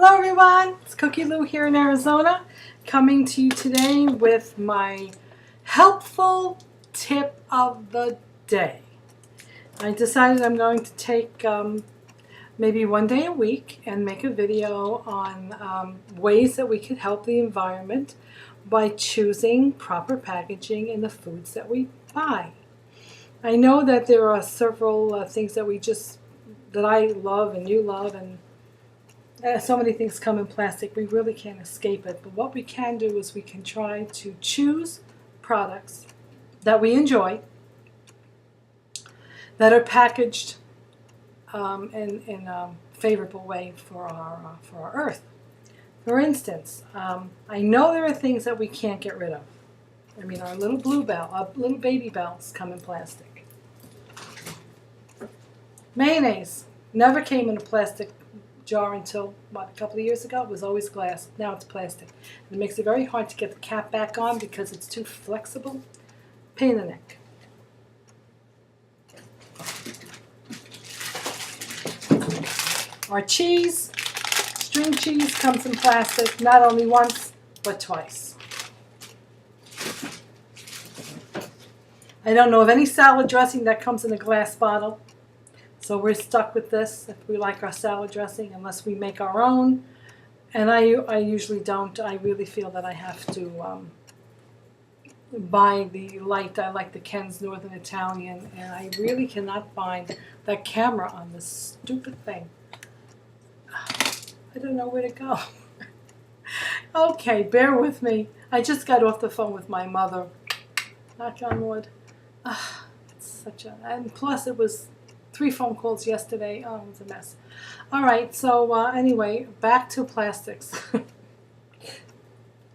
Hello everyone, it's Cookielu here in Arizona, coming to you today with my helpful tip of the day. I decided I'm going to take maybe one day a week and make a video on ways that we could help the environment by choosing proper packaging in the foods that we buy. I know that there are several things that I love and you love, and so many things come in plastic, we really can't escape it. But what we can do is we can try to choose products that we enjoy, that are packaged in a favorable way for our earth. For instance, I know there are things that we can't get rid of. I mean, our little little baby bells come in plastic. Mayonnaise never came in a plastic jar until, a couple of years ago. It was always glass. Now it's plastic. And it makes it very hard to get the cap back on because it's too flexible. Pain in the neck. Our cheese, string cheese, comes in plastic not only once, but twice. I don't know of any salad dressing that comes in a glass bottle. So we're stuck with this if we like our salad dressing, unless we make our own. And I usually don't. I really feel that I have to buy the light. I like the Ken's Northern Italian, and I really cannot find that camera on this stupid thing. I don't know where to go. Okay, bear with me. I just got off the phone with my mother. Knock on wood. It's such a... And plus it was 3 phone calls yesterday. Oh, it was a mess. All right, so anyway, back to plastics.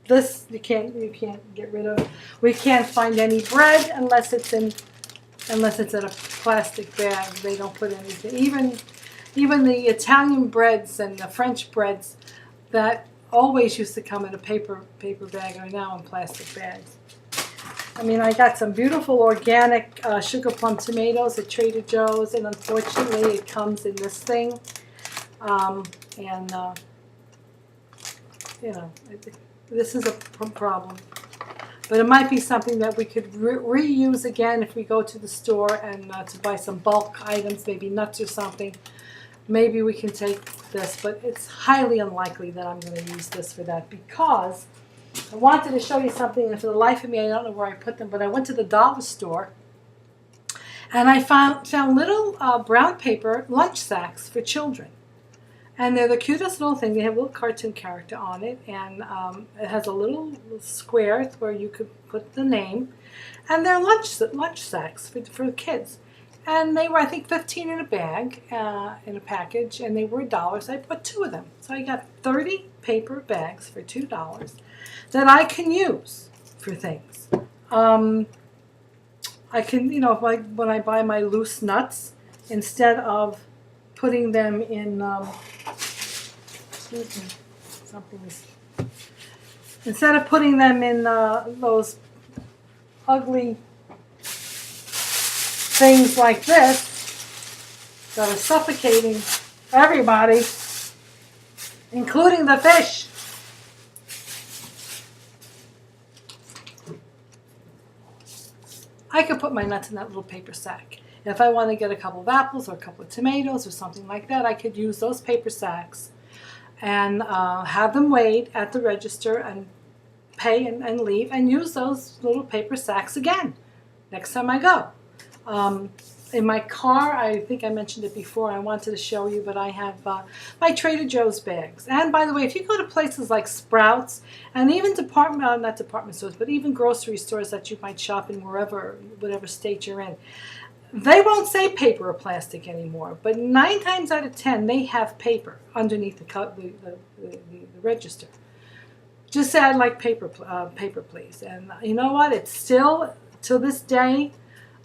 This you can't get rid of. We can't find any bread unless it's in a plastic bag. They don't put anything. Even the Italian breads and the French breads that always used to come in a paper bag are now in plastic bags. I mean, I got some beautiful organic sugar plum tomatoes at Trader Joe's, and unfortunately it comes in this thing. This is a problem. But it might be something that we could reuse again if we go to the store and to buy some bulk items, maybe nuts or something. Maybe we can take this, but it's highly unlikely that I'm going to use this for that, because I wanted to show you something, and for the life of me, I don't know where I put them, but I went to the dollar store, and I found little brown paper lunch sacks for children. And they're the cutest little thing. They have a little cartoon character on it, and it has a little square where you could put the name, and they're lunch sacks for kids. And they were, I think, 15 in a bag, in a package, and they were $1. So I bought 2 of them. So I got 30 paper bags for $2 that I can use for things. I can, when I buy my loose nuts, instead of putting them in, instead of putting them in those ugly things like this that are suffocating everybody, including the fish. I could put my nuts in that little paper sack. And if I want to get a couple of apples or a couple of tomatoes or something like that, I could use those paper sacks and have them weighed at the register and pay and leave, and use those little paper sacks again next time I go. In my car, I think I mentioned it before, I wanted to show you, but I have my Trader Joe's bags. And by the way, if you go to places like Sprouts, and even not department stores, but even grocery stores that you might shop in whatever state you're in, they won't say paper or plastic anymore, but 9 times out of 10, they have paper underneath the register. Just say, I'd like paper, please. And you know what? It's still, to this day,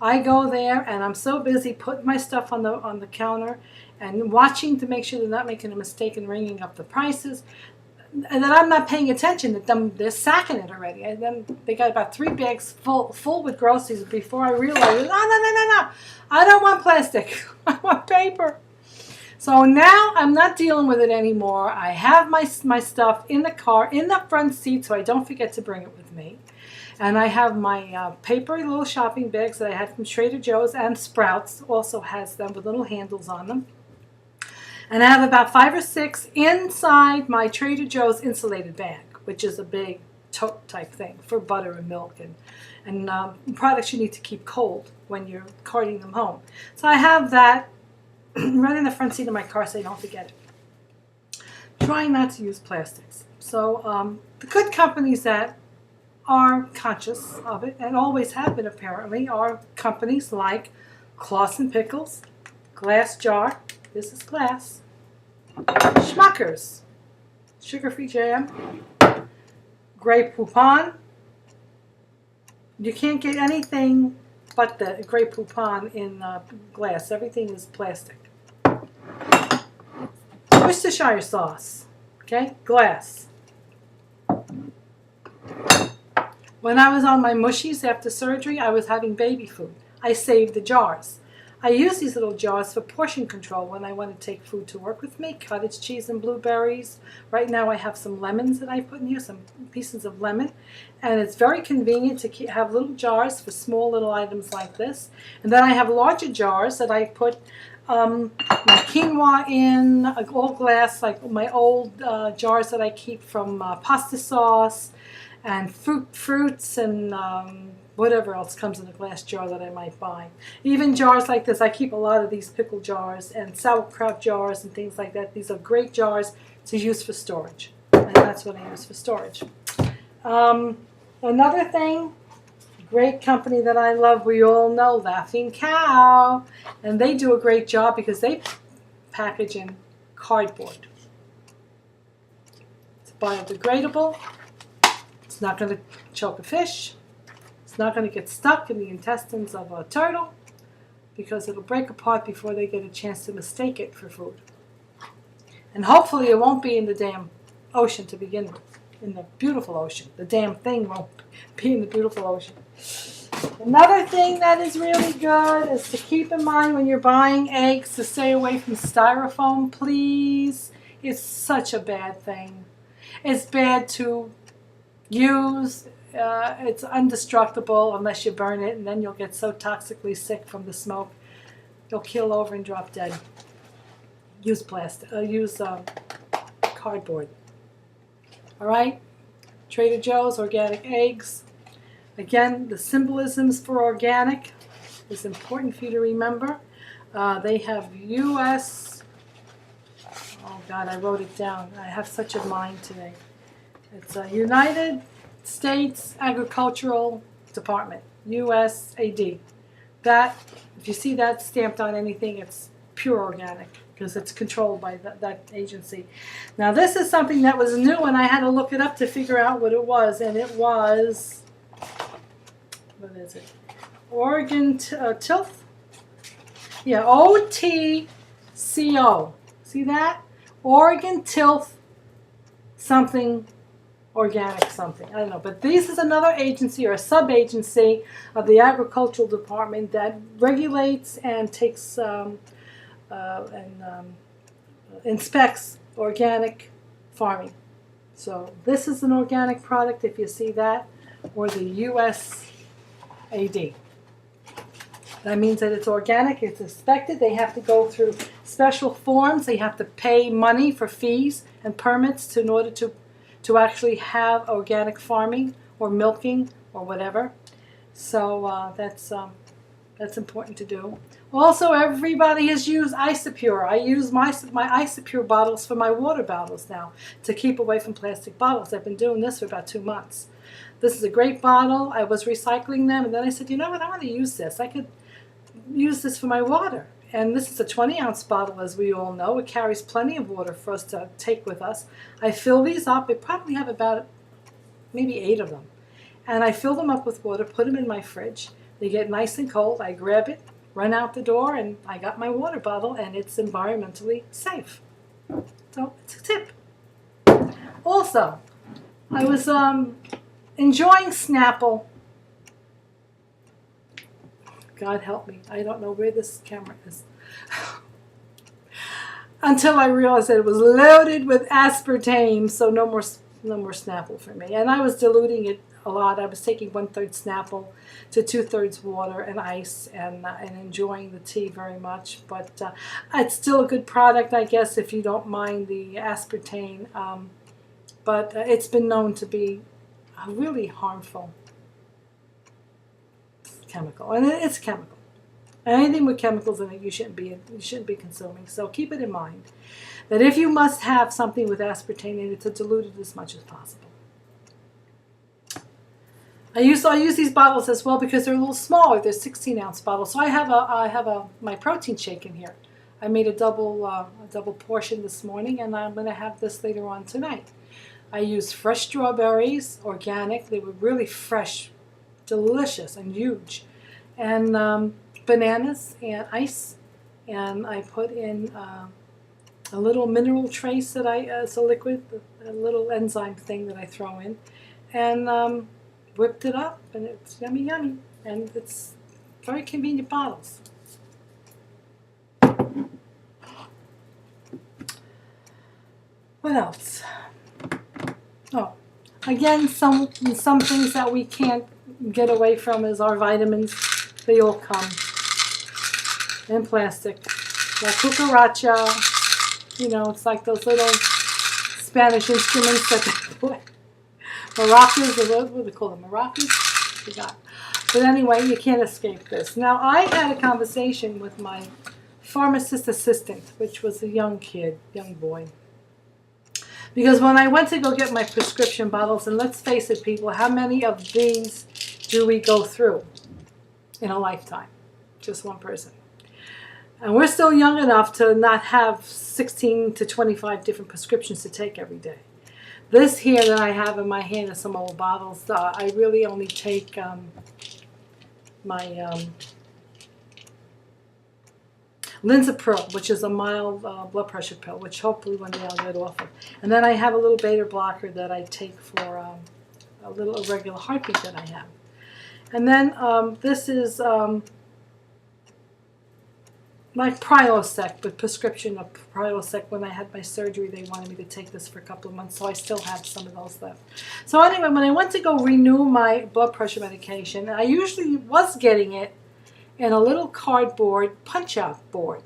I go there and I'm so busy putting my stuff on the counter and watching to make sure they're not making a mistake and ringing up the prices, and that I'm not paying attention that they're sacking it already. And then they got about 3 bags full with groceries before I realized, no, I don't want plastic. I want paper. So now I'm not dealing with it anymore. I have my stuff in the car, in the front seat, so I don't forget to bring it with me. And I have my paper little shopping bags that I had from Trader Joe's, and Sprouts also has them with little handles on them. And I have about 5 or 6 inside my Trader Joe's insulated bag, which is a big tote type thing for butter and milk and products you need to keep cold when you're carting them home. So I have that right in the front seat of my car so I don't forget it. Trying not to use plastics. So the good companies that are conscious of it, and always have been apparently, are companies like Clausen Pickles, Glass Jar, this is glass, Schmuckers, sugar-free jam, Grey Poupon. You can't get anything but the Grey Poupon in glass. Everything is plastic. Worcestershire sauce, okay, glass. When I was on my mushies after surgery, I was having baby food. I saved the jars. I use these little jars for portion control when I want to take food to work with me, cottage cheese and blueberries. Right now I have some lemons that I put in here, some pieces of lemon. And it's very convenient to have little jars for small little items like this. And then I have larger jars that I put my quinoa in, all glass, like my old jars that I keep from pasta sauce and fruits and whatever else comes in a glass jar that I might buy. Even jars like this, I keep a lot of these pickle jars and sauerkraut jars and things like that. These are great jars to use for storage, and that's what I use for storage. Another thing, great company that I love, we all know, Laughing Cow, and they do a great job because they package in cardboard. It's biodegradable. It's not going to choke a fish. It's not going to get stuck in the intestines of a turtle because it'll break apart before they get a chance to mistake it for food. And hopefully it won't be in the damn ocean to begin with, in the beautiful ocean. The damn thing won't be in the beautiful ocean. Another thing that is really good is to keep in mind when you're buying eggs to stay away from styrofoam, please. It's such a bad thing. It's bad to use. It's indestructible unless you burn it, and then you'll get so toxically sick from the smoke you'll keel over and drop dead. Use plastic. Use cardboard. All right. Trader Joe's organic eggs. Again, the symbolisms for organic is important for you to remember. They have U.S. Oh God, I wrote it down. I have such a mind today. It's United States Agricultural Department, USAD. That, if you see that stamped on anything, it's pure organic because it's controlled by that agency. Now this is something that was new and I had to look it up to figure out what it was, and it was, what is it? Oregon Tilth? Yeah, OTCO. See that? Oregon Tilth something organic something. I don't know. But this is another agency or a sub-agency of the Agricultural Department that regulates and takes inspects organic farming. So this is an organic product if you see that, or the USAD. That means that it's organic, it's inspected. They have to go through special forms. They have to pay money for fees and permits in order to actually have organic farming or milking or whatever. So that's important to do. Also, everybody has used Isopure. I use my Isopure bottles for my water bottles now to keep away from plastic bottles. I've been doing this for about 2 months. This is a great bottle. I was recycling them, and then I said, you know what, I want to use this. I could use this for my water. And this is a 20-ounce bottle, as we all know. It carries plenty of water for us to take with us. I fill these up. I probably have about maybe 8 of them. And I fill them up with water, put them in my fridge. They get nice and cold. I grab it, run out the door, and I got my water bottle, and it's environmentally safe. So it's a tip. Also, I was enjoying Snapple. God help me. I don't know where this camera is. until I realized that it was loaded with aspartame, so no more Snapple for me. And I was diluting it a lot. I was taking 1/3 Snapple to 2/3 water and ice, and enjoying the tea very much. But it's still a good product, I guess, if you don't mind the aspartame. But it's been known to be a really harmful chemical, and it's chemical. Anything with chemicals in it, you shouldn't be consuming. So keep it in mind that if you must have something with aspartame in it, to dilute it as much as possible. I use these bottles as well because they're a little smaller. They're 16-ounce bottles. So I have my protein shake in here. I made a double portion this morning, and I'm going to have this later on tonight. I used fresh strawberries, organic. They were really fresh, delicious, and huge. And bananas and ice. And I put in a little mineral trace that it's a liquid, a little enzyme thing that I throw in. And whipped it up, and it's yummy, yummy. And it's very convenient bottles. What else? Oh, again, some things that we can't get away from is our vitamins. They all come in plastic. La cucaracha, you know, it's like those little Spanish instruments that they play. Maracas, or what do they call them? Maracas? I forgot. But anyway, you can't escape this. Now, I had a conversation with my pharmacist assistant, which was a young boy. Because when I went to go get my prescription bottles, and let's face it, people, how many of these do we go through in a lifetime? Just one person. And we're still young enough to not have 16 to 25 different prescriptions to take every day. This here that I have in my hand is some old bottles. I really only take my Linzapril, which is a mild blood pressure pill, which hopefully one day I'll get off of. And then I have a little beta blocker that I take for a little irregular heartbeat that I have. And then this is my Prilosec, the prescription of Prilosec. When I had my surgery, they wanted me to take this for a couple of months, so I still have some of those left. So anyway, when I went to go renew my blood pressure medication, I usually was getting it in a little cardboard punch-out board.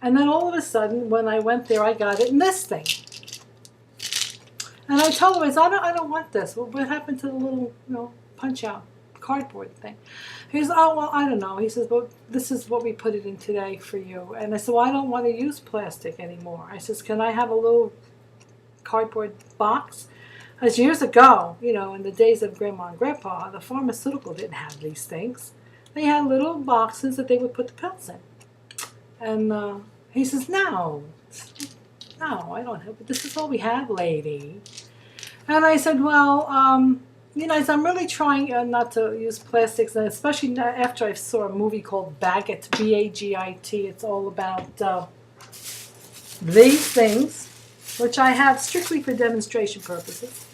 And then all of a sudden, when I went there, I got it in this thing. And I told him, I don't want this. Well, what happened to the little, punch-out cardboard thing? He says, oh, well, I don't know. He says, well, this is what we put it in today for you. And I said, well, I don't want to use plastic anymore. I says, can I have a little cardboard box? As years ago, in the days of Grandma and Grandpa, the pharmaceutical didn't have these things. They had little boxes that they would put the pills in. And he says, no, I don't have it. This is all we have, lady. And I said, well, I'm really trying not to use plastics, and especially after I saw a movie called Baggett, B-A-G-I-T. It's all about these things, which I have strictly for demonstration purposes.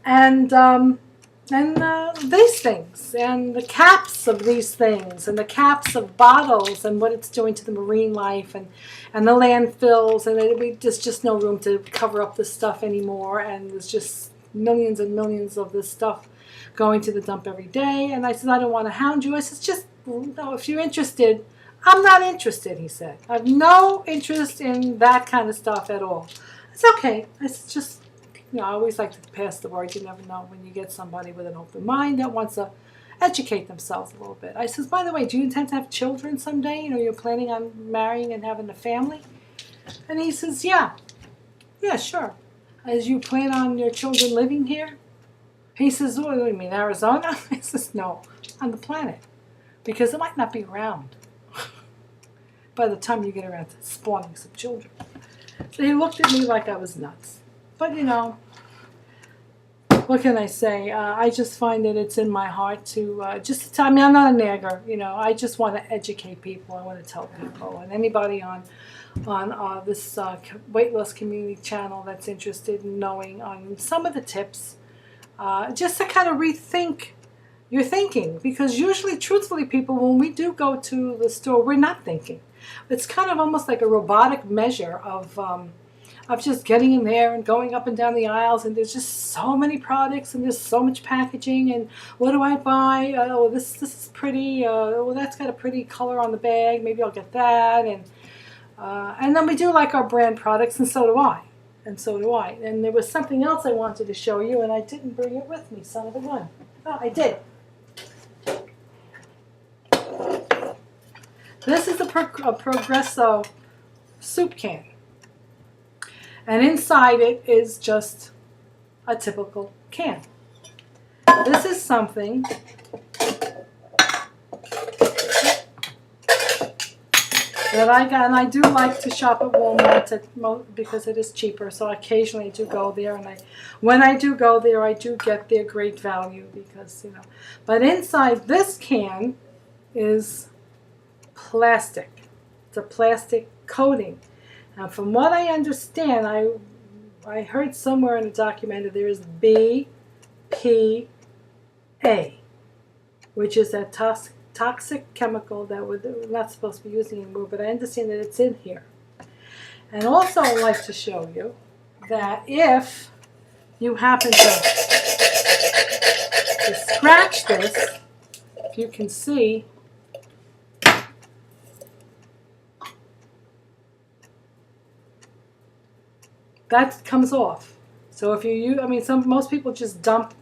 And these things, and the caps of these things, and the caps of bottles, and what it's doing to the marine life, and the landfills, and there's just no room to cover up this stuff anymore, and there's just millions and millions of this stuff going to the dump every day. And I said, I don't want to hound you. I said, just, if you're interested. I'm not interested, he said. I have no interest in that kind of stuff at all. It's okay. I said, just, I always like to pass the word. You never know when you get somebody with an open mind that wants to educate themselves a little bit. I says, by the way, do you intend to have children someday? You're planning on marrying and having a family? And he says, yeah, sure. As you plan on your children living here? He says, what do you mean, Arizona? I says, no, on the planet. Because it might not be around by the time you get around to spawning some children. So he looked at me like I was nuts. But, what can I say? I just find that it's in my heart to I'm not a nagger, I just want to educate people. I want to tell people. And anybody on this weight loss community channel that's interested in knowing on some of the tips, just to kind of rethink your thinking. Because usually, truthfully, people, when we do go to the store, we're not thinking. It's kind of almost like a robotic measure of just getting in there and going up and down the aisles, and there's just so many products and there's so much packaging, and what do I buy? Oh, this is pretty. Well, that's got a pretty color on the bag. Maybe I'll get that, and then we do like our brand products, and so do I. And so do I. And there was something else I wanted to show you, and I didn't bring it with me, son of a gun. Oh, I did. This is a Progresso soup can. And inside it is just a typical can. This is something that I got, and I do like to shop at Walmart because it is cheaper. So occasionally I do go there, and when I do go there, I do get their great value because, you know. But inside this can is plastic. It's a plastic coating. Now, from what I understand, I heard somewhere in a documentary there is BPA, which is a toxic chemical that we're not supposed to be using anymore, but I understand that it's in here. And also I'd like to show you that if you happen to scratch this, if you can see, that comes off. So if you use, I mean, most people just dump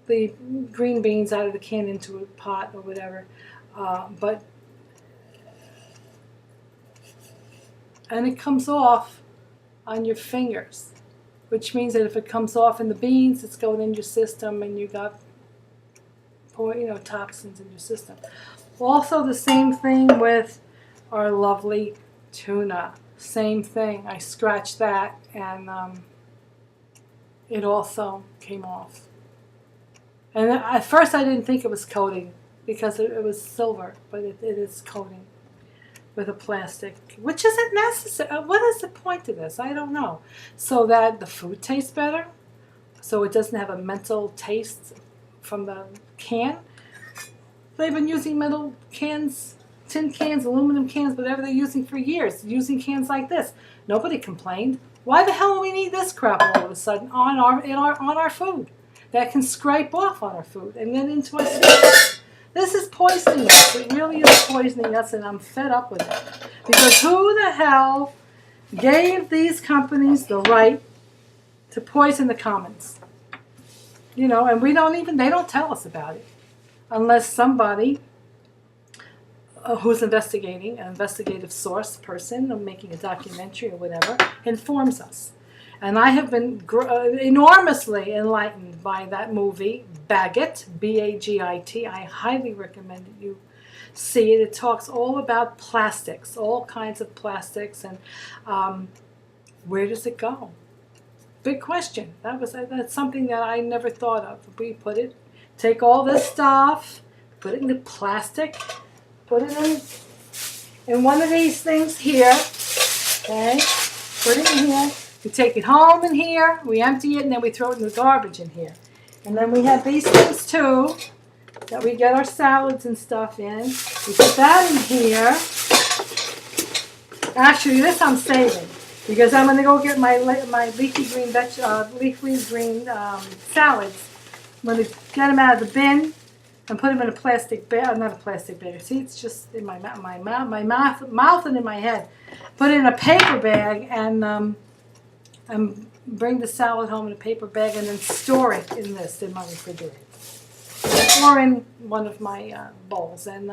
the green beans out of the can into a pot or whatever, and it comes off on your fingers, which means that if it comes off in the beans, it's going in your system, and you got, toxins in your system. Also, the same thing with our lovely tuna. Same thing. I scratched that, and it also came off. And at first I didn't think it was coating because it was silver, but it is coating with a plastic, which isn't necessary. What is the point of this? I don't know. So that the food tastes better, so it doesn't have a mental taste from the can. They've been using metal cans, tin cans, aluminum cans, whatever they're using for years, using cans like this. Nobody complained. Why the hell do we need this crap all of a sudden on our food that can scrape off on our food and then into our food? This is poisoning us. It really is poisoning us, and I'm fed up with it. Because who the hell gave these companies the right to poison the commons? You know, and they don't tell us about it unless somebody who's investigating, an investigative source person, or making a documentary or whatever, informs us. And I have been enormously enlightened by that movie, Bagit, B-A-G-I-T. I highly recommend that you see it. It talks all about plastics, all kinds of plastics, and where does it go? Big question. That's something that I never thought of. We take all this stuff, put it into plastic, put it in one of these things here, okay? Put it in here. We take it home in here, we empty it, and then we throw it in the garbage in here. And then we have these things too, that we get our salads and stuff in. We put that in here. Actually, this I'm saving, because I'm going to go get my leafy green salads. I'm going to get them out of the bin and put them in a plastic bag, not a plastic bag. See, it's just in my mouth and in my head. Put it in a paper bag and bring the salad home in a paper bag and then store it in my refrigerator. Or in one of my bowls. And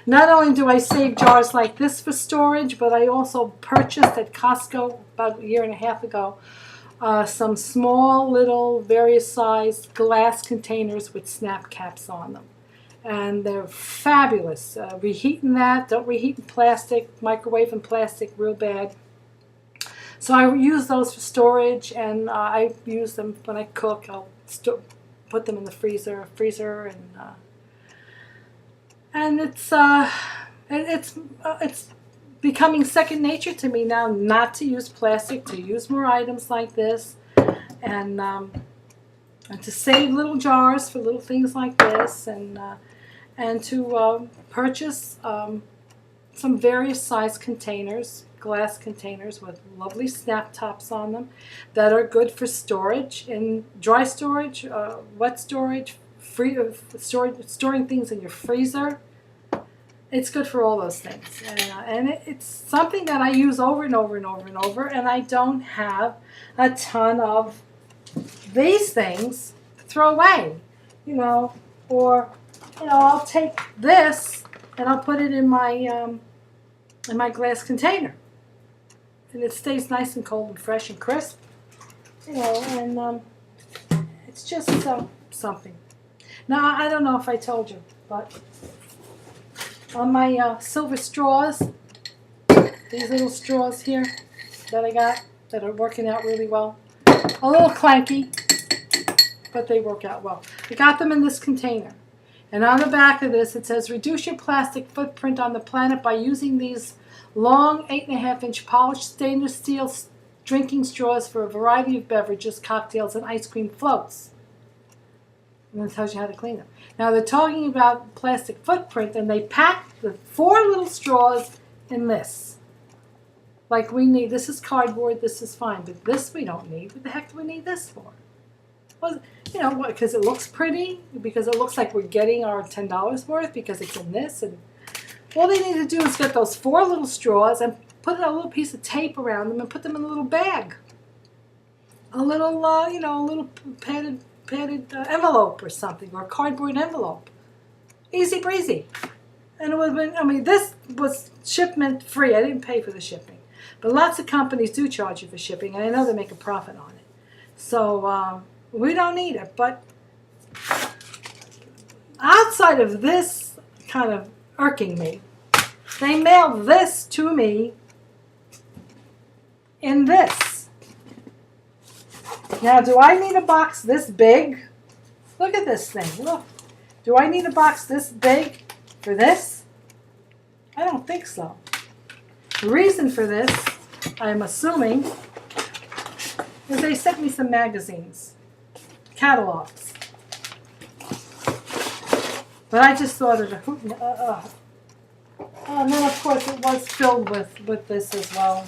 not only do I save jars like this for storage, but I also purchased at Costco about a year and a half ago some small little various sized glass containers with snap caps on them. And they're fabulous. Reheating that, don't reheat in plastic, microwave in plastic real bad. So I use those for storage, and I use them when I cook. I'll put them in the freezer, and it's becoming second nature to me now not to use plastic, to use more items like this, and to save little jars for little things like this, and to purchase some various size containers, glass containers with lovely snap tops on them that are good for storage, in dry storage, wet storage, storing things in your freezer. It's good for all those things. And it's something that I use over and over and over and over, and I don't have a ton of these things to throw away, or, I'll take this and I'll put it in my glass container. And it stays nice and cold and fresh and crisp, and it's just something. Now, I don't know if I told you, but on my silver straws, these little straws here that I got that are working out really well, a little clanky, but they work out well. I got them in this container. And on the back of this, it says, reduce your plastic footprint on the planet by using these long 8.5-inch polished stainless steel drinking straws for a variety of beverages, cocktails, and ice cream floats. And it tells you how to clean them. Now, they're talking about plastic footprint, and they pack the 4 little straws in this. Like we need, this is cardboard, this is fine, but this we don't need. What the heck do we need this for? Well, because it looks pretty, because it looks like we're getting our $10 worth, because it's in this. And all they need to do is get those 4 little straws and put a little piece of tape around them and put them in a little bag. A little, a little padded envelope or something, or a cardboard envelope. Easy breezy. And it would have been, this was shipment free. I didn't pay for the shipping. But lots of companies do charge you for shipping, and I know they make a profit on it. So we don't need it. But outside of this kind of irking me, they mailed this to me in this. Now, do I need a box this big? Look at this thing. Look. Do I need a box this big for this? I don't think so. The reason for this, I'm assuming, is they sent me some magazines, catalogs. But I just thought it a hoot. And then, of course, it was filled with this as well,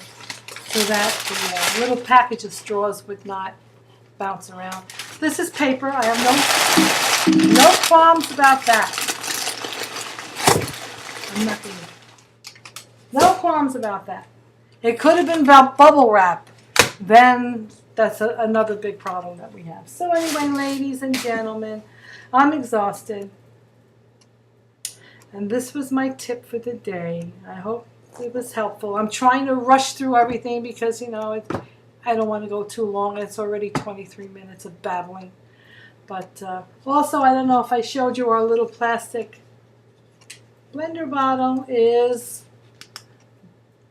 so that the little package of straws would not bounce around. This is paper. I have no qualms about that. No qualms about that. It could have been bubble wrap. Then that's another big problem that we have. So anyway, ladies and gentlemen, I'm exhausted. And this was my tip for the day. I hope it was helpful. I'm trying to rush through everything because, I don't want to go too long. It's already 23 minutes of babbling. But also, I don't know if I showed you our little plastic blender bottle is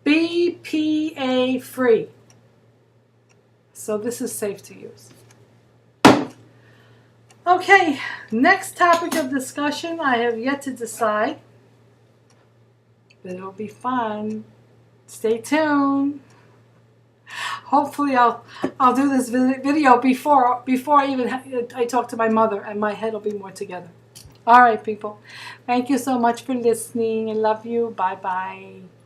BPA free. So this is safe to use. Okay, next topic of discussion I have yet to decide. But it'll be fun. Stay tuned. Hopefully I'll do this video before I talk to my mother, and my head will be more together. All right, people. Thank you so much for listening. I love you. Bye-bye.